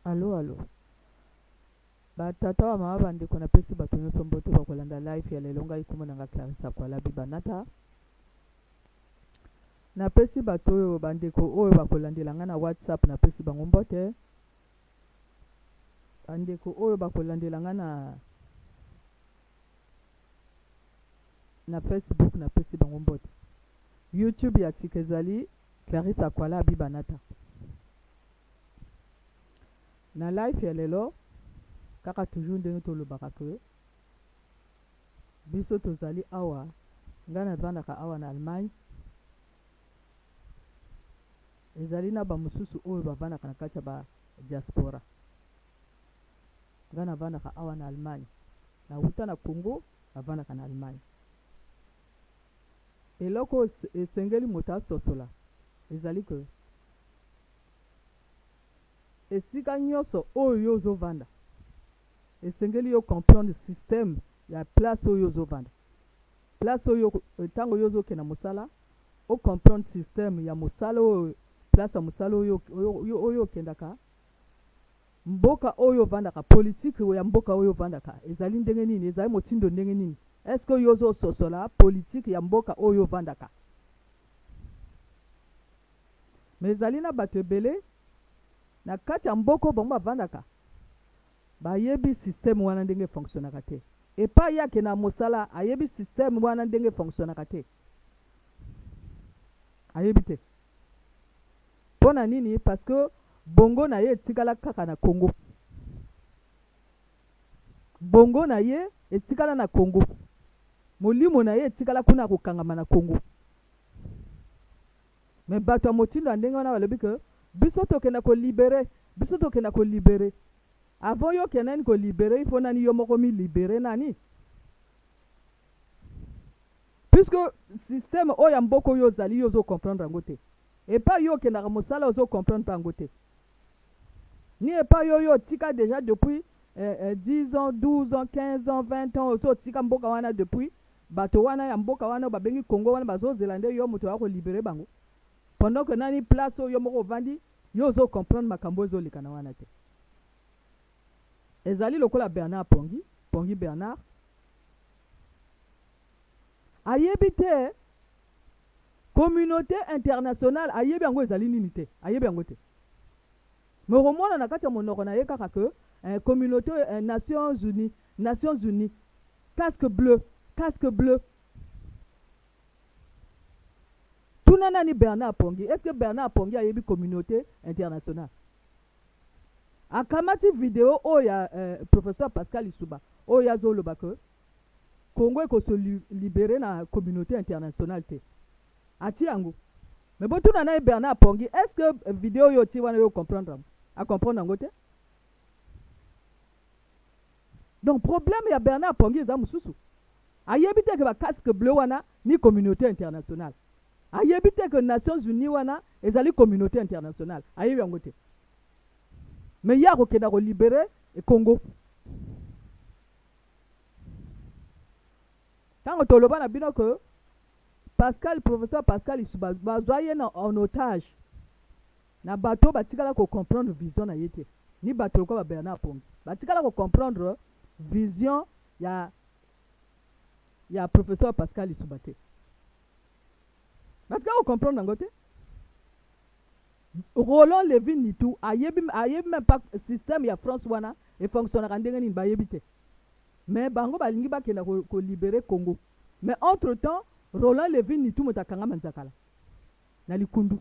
Allo allo. Batata wa mama bandeko napesi bato nyonso mbote bakolanda live ya lelo ngai kombo na nga Clarisse Akwalabi Banata. Napesi bato oyo bandeko oyo bakolandela nga na WhatsApp napesi bango mbote. Bandeko oyo bakolandela nga na Facebook napesi bango mbote. YouTube ya sika ezali Clarisse Akwalabi Banata. Na live ya lelo kaka toujours ndenge tolobaka ke biso tozali awa nga navandaka awa na Allemagne, ezali na bamosusu oyo bavandaka na kati ya ba diaspora. Nga navandaka awa na Allemagne, nauta na Congo navandaka na Allemagne. Eloko esengeli moto asosola ezali ke esika nyonso oyo yo ozovanda esengeli yo comprendre système ya place oyo ozovanda. Place oyo ntango yo ozokenda mosala o comprendre système ya mosala oyo, place ya mosala oyo okendaka, mboka oyo ovandaka, politique ya mboka oyo ovandaka ezali ndenge nini, ezali motindo ndenge nini. Est-ce que yo ozososola politique ya mboka oyo ovandaka? Mais ezali na bato ebele na kati ya mboka bango bavandaka bayebi système wana ndenge fonctionnaka te. Epai yake na mosala ayebi système wana ndenge fonctionnaka te, ayebi te. Pona nini? Parce que bongo na ye etikala kaka na Congo. Bongo na ye etikala na Congo, molimo na ye etikala kuna kokangama na Congo. Mais bato ya motindo ndenge wana balobi ke biso tokenda ko libérer, biso tokenda ko libérer. Avant yo kenen ko libérer, il faut nani yo moko mi libérer nani? Puisque système oyo mboko yo zali yo zo comprendre ngote. Et pas yo kenda mosala ozo comprendre pas ngote. Ni et pas yo tika déjà depuis 10 ans, 12 ans, 15 ans, 20 ans ozo tika mboka wana depuis bato wana ya mboka wana babengi Congo wana bazo zelande yo moto ako libérer bango. Pendant que nani place yo moko vandi yo zo comprendre makambo zo likana wana te. Ezali lokola Bernard Pongi Bernard ayebi te communauté internationale, ayebi yango ezali nini te, ayebi yango te. Mais romona na kati ya monoko na ye kaka ke communauté Nations Unies, casque bleu. Tuna nani Bernard Pongi? Est-ce que Bernard Pongi ayebi communauté internationale? Akamati vidéo oya professeur Pascal Isuba oya zoloba ke Congo eko se libérer na communauté internationale te. Ati yango. Mais bon tuna na Bernard Pongi, est-ce que vidéo yo ti wana yo comprendre? A comprendre ngote? Donc problème ya Bernard Pongi eza mususu. Ayebi te ke ba casque bleu wana ni communauté internationale. Ayebi te ke Nations Unies wana ezali communauté internationale. Ayebi yango te. Mais il y a ko libérer le Congo. Quand on le bino que professeur Pascal Isuba bazoye en otage na bato batikala ko comprendre vision na yete. Ni bato ko ba Bernard Pongi batikala ko comprendre vision ya professeur Pascal Isuba te. Batikala ko comprendre ngote. Roland Levin Nitou ayebi même pas système ya France wana et fonctionne ndenge nini bayebi te. Mais bango balingi bakenda ko libérer Congo. Mais entre temps Roland Levin Nitou motakanga manzakala na likundu.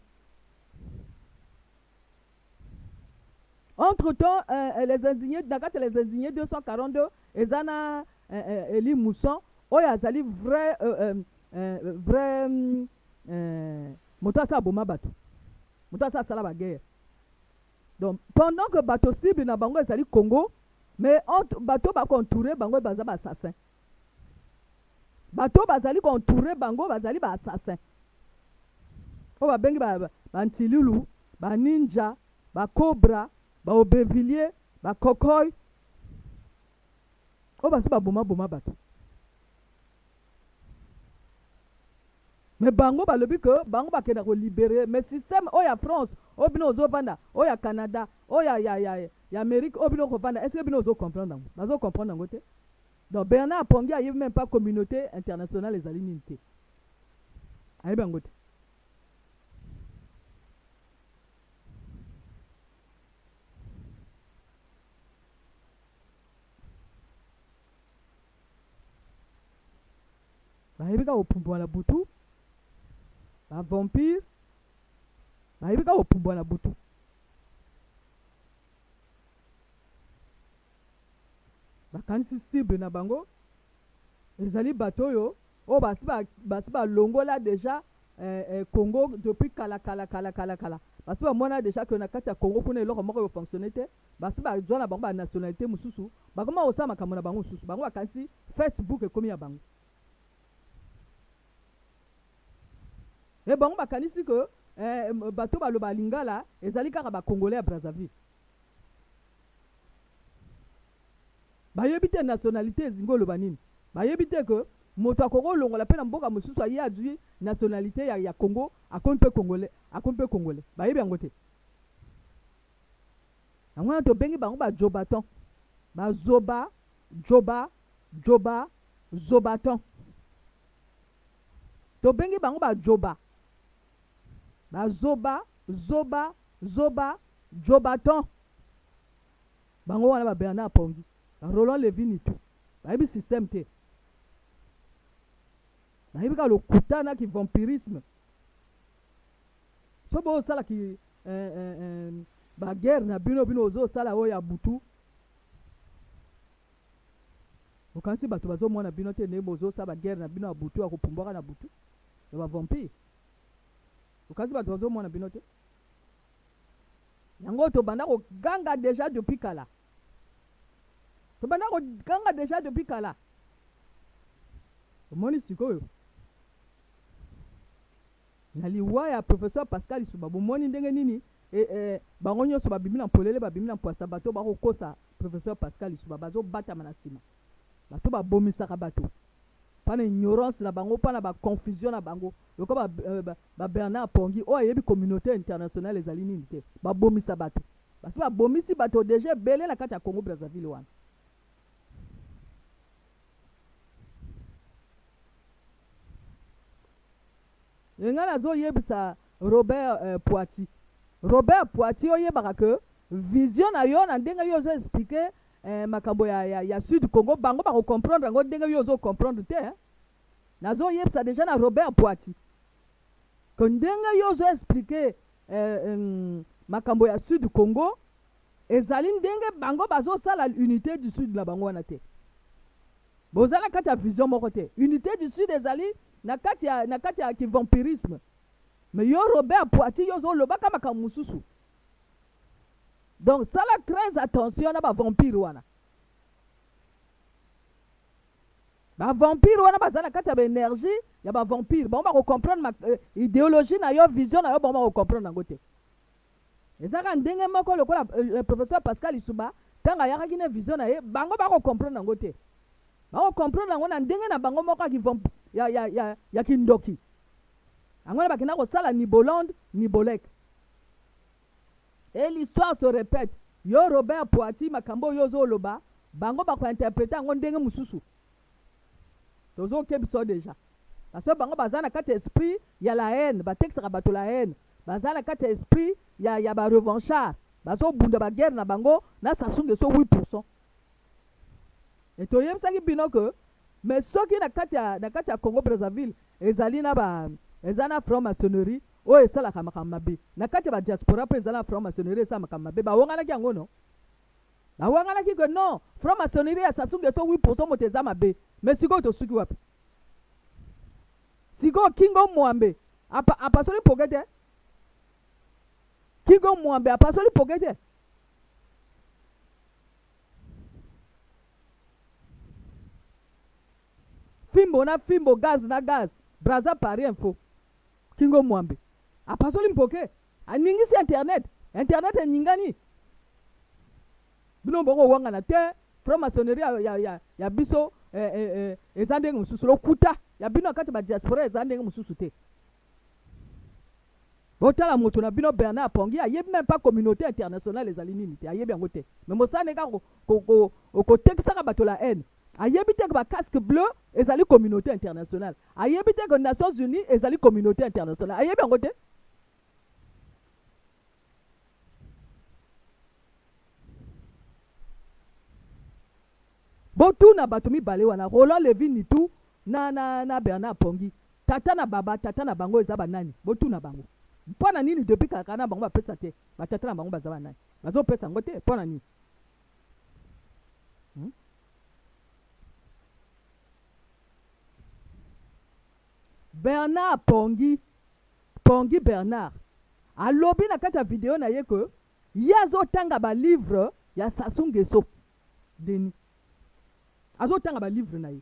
Entre temps les indignés dakata les indignés 242 ezana Eli Mousson oya azali vrai motasa boma bato. Moutassa salaba guerre. Donc pendant que bateau cible na bango ezali Congo, mais bateau ba contouré bango baza ba assassin. Bateau bazali contouré bango bazali ba assassin. O ba bengi ba ntilulu, ba ninja, ba cobra, ba aubervilliers, ba cocoy. O ba si ba boma bateau. Mais bango balobi que bango bakenda ko libérer mais système oya France obino ozovanda oya Canada oya ya Amérique o bino kovanda est-ce que bino ozo comprendre ngo bazo comprendre ngo te. Donc Bernard Apongi a même pas communauté internationale les alinité ayi bango te. Bahibika opumbwa na butu ba vampire bahibika opumbwa na butu bakanisi cible na bango ezali bato oyo o basi balongola déjà Congo depuis kala basi bamona déjà que na kati ya Congo kuna eloko moko efonctionne te basi bazwa na bango banationalité mosusu bakoma osala makambo na bango mosusu bango bakanisi Facebook ekomi ya bango e bango bakanisi que bato baloba lingala ezali kaka bakongolais ya Brazzaville bayebi te nationalité ezingi oloba nini bayebi te que moto akongo olongola mpe na mboka mosusu aye azwi nationalité ya Congo akomi mpe congolais bayebi yango te yango wana tobengi bango bajobaton zobaton tobengi bango jobaton bango wana ba Bernard Apongi Roland Levin tout bayebi système te bayebi ka lokutana ki vampirisme so bo sala ki ba guerre na bino ozo sala oyo ya butu okansi bato bazomona bino te ne bozo sala ba guerre na bino ya butu akopumbwaka na butu ya ba vampire okansi bato bazomona bino te yango tobanda koganga déjà depuis kala tobanda koganga déjà depuis kala omoni sikoyo na liwa ya professeur Pascal Isuba bomoni ndenge nini bango nyonso babimi na polele babimi na poisa bato bakokosa professeur Pascal Isuba bazobatama na nsima bato babomisaka bato pana ignorance na bango pana baconfusion na bango loko ba Bernard Apongi oyo ayebi communauté internationale ezali nini te babomisa bato basi babomisi bato déjà ebele na kati ya Congo Brazzaville wana yenga nazoyebisa Robert Poiti oyebaka ke vision na yo na ndenge yo ozo explique makambo ya Sud Congo bango bakocomprendre yango ndenge yo ozo comprendre te nazoyebisa déjà na Robert Poiti ke ndenge yo ozo explique makambo ya Sud Congo ezali ndenge bango bazosala unité du Sud na bango wana te bozala kati ya vision moko te unité du Sud ezali na kati ya ki vampirisme mais yo Robert Poiti yo zo lobaka makambo mususu donc sala très attention na ba vampire wana bazala kati ya ba énergie ya ba vampire bango ba comprendre idéologie na yo vision na yo bango ba comprendre nango te ezaka ndenge moko lokola professeur Pascal Isuba tanga yakaki na vision na ye bango ba comprendre nango te ba comprendre nango na ndenge na bango moko ya kindoki angona bakina kosala ni Bolande ni Bolek et l'histoire se répète yo Robert Poiti makambo yo zoloba bango bakointerpréter yango ndenge mususu tozokebiso déjà parce que bango baza na kati esprit ya la haine batekisaka bato la haine baza na kati esprit ya ba revanchard bazobunda ba guerre na bango na sasunge so 8% et toyebisaki bino que mais soki na kati ya Congo Brazzaville ezali na franc-maçonnerie oyo esalaka makambo mabe na kati ya badiaspora mpe ezala na franc-maçonnerie esala makambo mabe bawonganaki yango no bawonganaki ke non franc-maçonnerie ya sasunga eso 8% moto eza mabe mais sikoyo tosuki wapi sikoyo Kingo Mwambe apasoli poke te Kingo Mwambe apasoli poke te fimbo gaz na gaz Brazza Paris Info Kingo Mwambe apasoli mpoke aningisi internet eningani bino bongo wanga na te franc-maçonnerie ya biso eza ndenge mosusu lokuta ya bino kati ba diaspora eza ndenge mosusu te Botala moto na bino Bernard Pongi ayebi même pas communauté internationale les alinini te ayebi yango te. Mais mosane ka ko tekisaka bato la haine. Ayebi te ba casque bleu ezali communauté internationale. Ayebi te que Nations Unies ezali communauté internationale. Ayebi yango te. Botuna bato mibale wana Roland Levin Nitu na Bernard Pongi. Tata na baba, tata na bango eza banani. Botuna bango. Pona nini depuis kaka na bango bapesa te. Batata na bango baza banani. Bazo pesa ngo te pona nini. Bernard Pongi Bernard alobi na kati ya video na ye ke ye azotanga ba livre ya Sassou Nguesso Denis azotanga ba livre na ye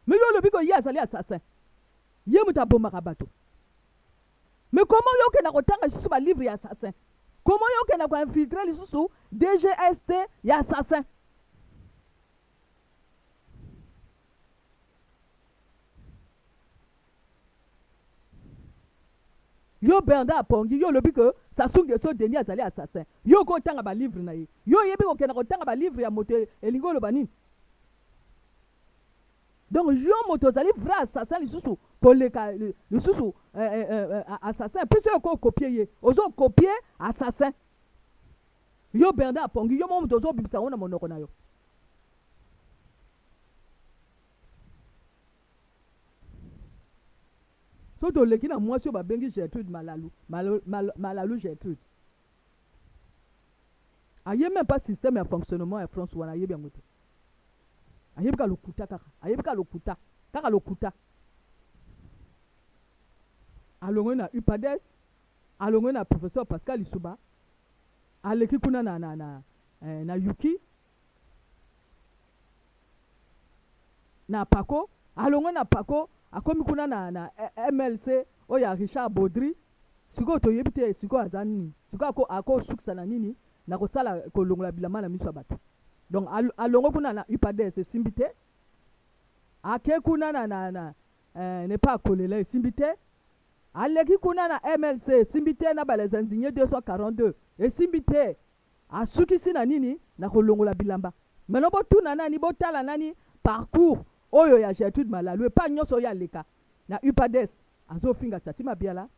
mais yo alobi ko ye azali assassin ye muta bomaka bato mais comment yo ke na kotanga lisusu ba livre ya assassin comment yo ke na ko infiltrer lisusu DGST ya assassin yo Bernard Pongi yo lobi que Sassou Nguesso Denis azali assassin yo ko tanga ba livre na ye yo yebi ko kena ko tanga ba livre ya moto elingo lo banini donc yo moto azali vrai assassin lisusu koleka lisusu assassin puis yo ko copier ye ozo copier assassin yo Bernard Pongi yo moto ozo bibisa ona monoko na yo Soto leki na mwasi yo babengi Gertrude Malalu Gertrude. Aye même pas système ya fonctionnement ya France wana ayebi yango te. Ayebi ka lokuta kaka. Ayebi ka lokuta. Kaka lokuta. Alongo na UPADES, alongo na professeur Pascal Isuba, aleki kuna na Yuki, na Paco, alongo na Paco, akomi kuna na MLC oya Richard Baudry siko toyebi te siko azani siko ako suksa na nini na kosala kolongola bilama na miso bato donc alongo kuna na UPADES simbite ake kuna na ne pas kolela simbite aleki kuna na MLC simbite na bale zanzinye 242 simbite asukisi na nini na kolongola bilamba meno botuna nani botala nani parcours oyo ya Gertrude Malalu pa nyonso ya leka na UPADES azofinga tati mabiala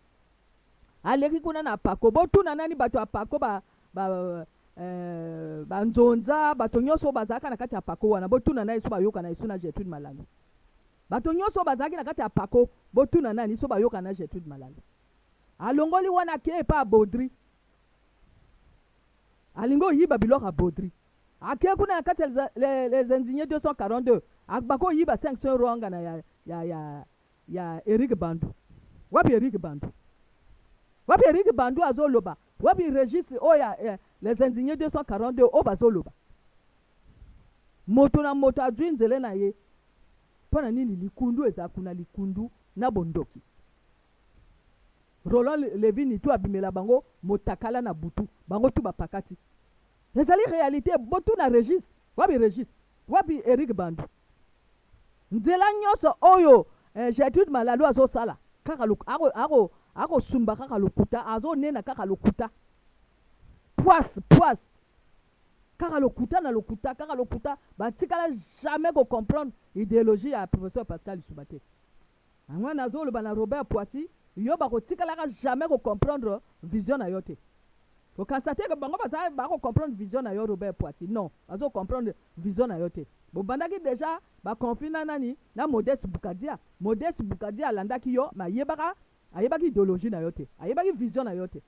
aleki kuna na Paco botuna nani bato ya Paco ba nzonza bato nyonso bazaka na kati ya Paco wana botuna na iso bayoka na iso na Gertrude Malalu bato nyonso bazaki na kati ya Paco botuna nani iso bayoka na Gertrude Malalu alongoli wana ke pa Baudry alingo yiba biloko Baudry ake kuna na kati les indignes 242 akbako yiba 500 ronga na ya Eric Bandu wapi Eric Bandu azoloba wapi registre oya les indignes 242 obazoloba moto na moto adwinzele na ye pona nini likundu eza kuna likundu na bondoki Roland Levin tu abimela bango motakala na butu bango tu bapakati ezali réalité botu na registre wapi Eric Bandu nzela nyonso oyo Gertrude Malalu azosala kaka ako sumba kaka lokuta azonena kaka lokuta poisse kaka lokuta batikala jamais ko comprendre idéologie ya professeur Pascal Isubate angwa nazoloba na Robert Poiti yo bakotikala jamais ko comprendre vision na yote ko constater que bango ba ko comprendre vision na yo Robert Poiti non azo comprendre vision na yote bobandaki déjà ba confina nani na Modeste Bukadia alandaki yo ma ayebaki idéologie na yote ayebaki vision na yote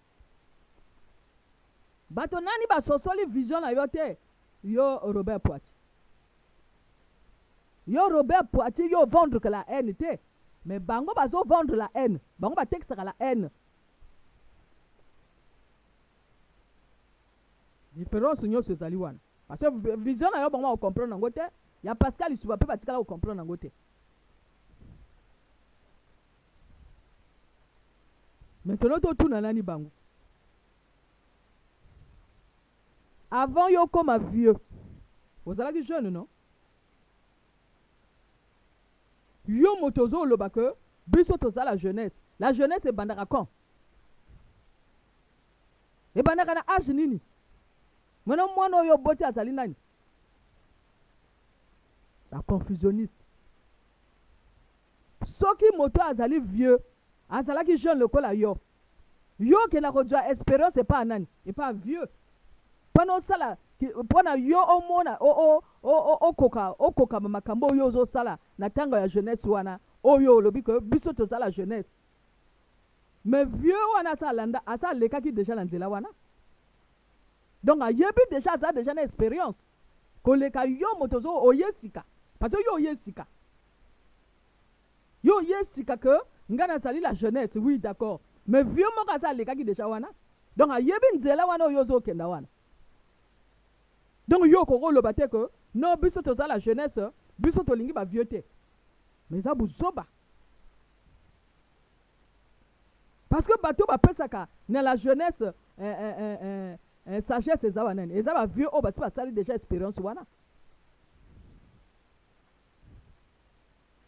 bato nani ba sosoli vision na yote yo Robert Poiti yo vendre que la haine te mais bango bazo vendre la haine bango ba texte la haine différence nyonso ezali wana parce que vision na yo bango ba comprendre nango te ya Pascal Isuba pe batikala ko comprendre nango te maintenant totuna nani bango avant yo comme vieux ozalaki jeune non yo motozo loba que biso tozala la jeunesse ebandaka quand ebandaka na age nini mwana mwana oyo boti azali nani baconfusionniste soki moto azali vieux azalaki jeune lokola yo okenda kozwa espérance epa nani epa vieux mpona osala mpona yo omona okokama makambo oyo ozosala na ntango ya jeunesse wana oyo olobi ke biso tozala jeunesse mais vieux wana asa alekaki déjà na nzela wana donc ayebi déjà aza déjà na expérience koleka yo moto oye sika parce que yo oye sika ke nga nazali la jeunesse oui d'accord mais vieux moko asa alekaki déjà wana donc ayebi nzela wana oyo ozokenda wana donc yo okoloba te ke non biso tozala jeunesse biso tolingi bavieux te mais eza buzoba parce que bato bapesaka na la jeunesse sagesse eza wana eza bavieux oyo basi basali déjà expérience wana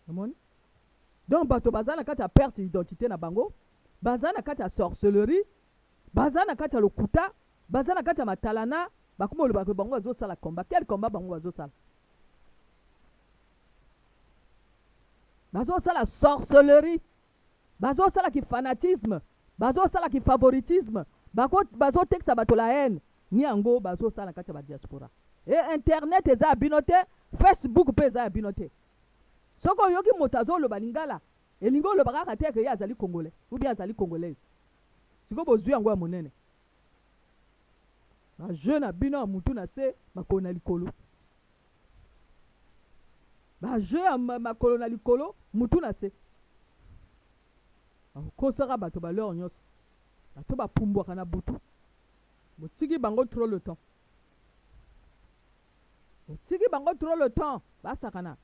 omoni donc bato baza na kati ya perte identité na bango baza na kati ya sorcellerie baza na kati ya lokuta baza na kati ya matalana bakoma olobaka bango bazosala combat quel combat bango bazosala bazosala sorcellerie bazosala ki fanatisme bazosala ki favoritisme bazotekisa bato la haine ni yango bazosala kati ya badiaspora e internet eza ya bino te Facebook mpe eza ya bino te soki oyoki moto azoloba lingala elingi oloba kaka te ke ye azali congolais ou bien azali congolaise siko bozwi yango ya monene bajeune na bino ya mutu na se makolo na likolo bajeune ya makolo na likolo mutu na se akosaka bato baleur nyonso bato bapumbwaka na butu botiki bango trop le temps botiki bango trop le temps basakana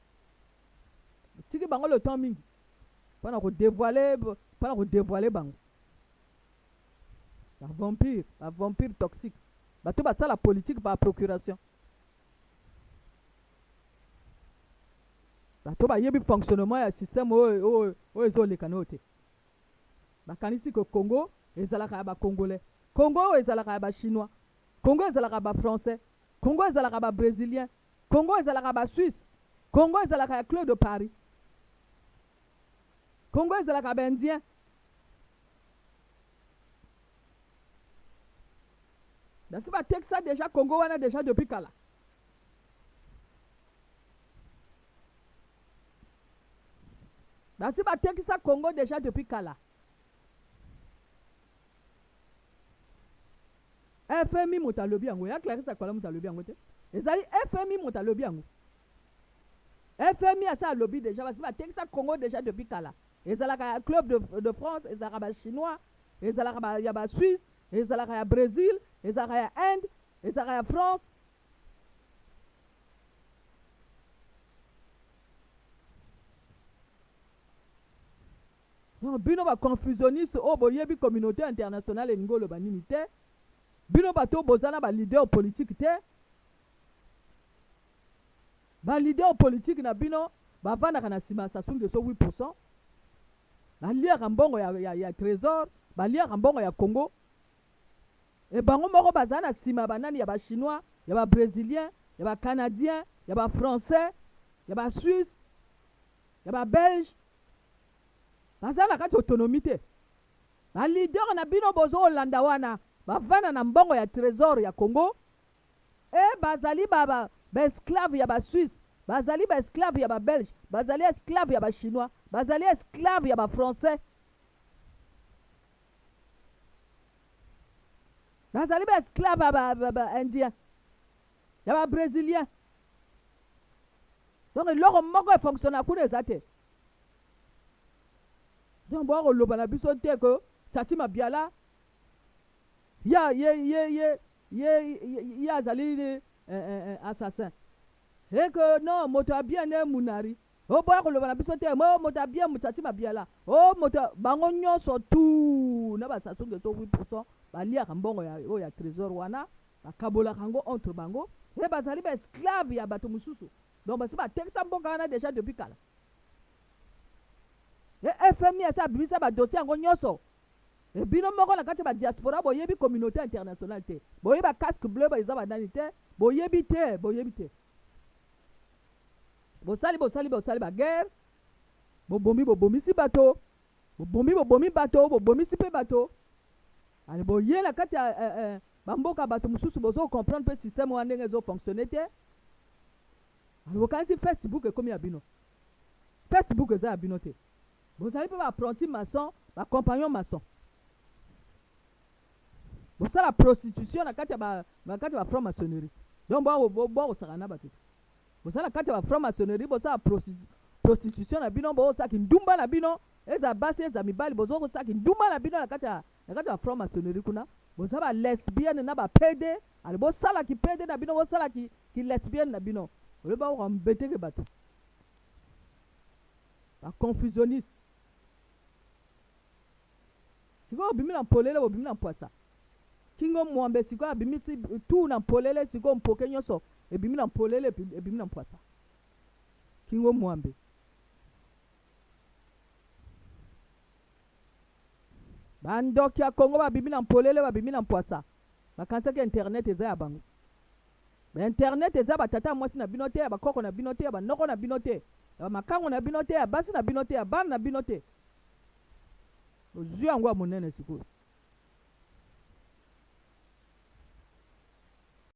botiki bango le temps mingi mpona kodévoile bango bavampire toxique bato basala politique par procuration bato bayebi fonctionnement ya système oyo ezoleka na yo te bakanisi ke Congo ezalaka ya bacongolais Congo oyo ezalaka ya bachinois Congo ezalaka ya bafrançais Congo ezalaka ya babrésilien Congo ezalaka ya basuisse Congo ezalaka ya Club de Paris Congo ezalaka ya baindien basi batekisa déjà Congo wana déjà depuis kala basi batekisa Congo déjà depuis kala FMI moto alobi yango ya Clarisse Kola moto alobi yango te ezali FMI moto alobi yango FMI asa alobi déjà basi batekisa Congo déjà depuis kala ezalaka ya Club de France ezalaka ba chinois ezalaka ya ba Suisse ezalaka ya Brésil ezalaka ya Inde ezalaka ya France non bino baconfusionniste oyo boyebi communauté internationale elingi oloba nini te bino bato bozana baleader politique te baleader politique na bino bavandaka na nsima ya Sassou Nguesso 8% baliaka mbongo ya trésor baliaka mbongo ya Congo e bango moko baza na nsima banani ya bachinois ya babrésilien ya bacanadien ya bafrançais ya basuisse ya babelge baza na kati autonomie te baleader na bino bozolanda wana bavanda na mbongo ya trésor ya Congo e bazali baesclave ya basuisse bazali baesclave ya babelge bazali esclave ya bachinois bazali esclave ya bafrançais bazali baesclave ya baindien ya babrésilien donc eloko moko efonctionna kuna eza te donc boa koloba na biso te ke Tati Mabiala ye azali assassin et que non moto abia ne munari o boya koloba na biso te moto abia Tati Mabiala o moto bango nyonso tu na Sassou Nguesso 8% baliaka mbongo ya trésor wana bakabolaka yango entre bango e bazali baesclave ya bato mosusu donc basi batekisa mbongo wana déjà depuis kala e FMI asa abimisa badossier yango nyonso et bino moko na kati ba diaspora boyebi communauté internationale te boyeba casque bleu ba eza banani te boyebi te bosali ba guerre bobomisi bato bobomisi pe bato ale boye na kati ya bamboka bato mosusu bozo comprendre pe système wana ndenge ezofonctionne te ale bokanisi Facebook ekomi ya bino Facebook eza ya bino te bozali mpe baapprenti maçon bacompagnon maçon bosala prostitution na kati ya franc maçonnerie donc bokosaka na bato bosala kati ya franc maçonnerie bosala prostitution na bino bosaki ndumba na bino eza basi eza mibali bozokosaki ndumba na bino na kati ya franc maçonnerie kuna boza ba lesbienne na ba pede ale bosala ki pede na bino bosala ki lesbienne na bino oleba ko mbeteke bato ba confusionniste siko bimi na polele bo bimi na poisa kingo mwambe siko abimisi tu na polele siko mpoke nyoso e bimi na polele e bimi na poisa kingo mwambe bandoki ya Congo babimi na polele babimi na poisa bakansaki internet eza ya bango ba internet eza batata mwasi na bino te ya bakoko na bino te ya banoko na bino te ya makango na bino te ya basi na bino te ya bana na bino te ozwi yango ya monene sikoyo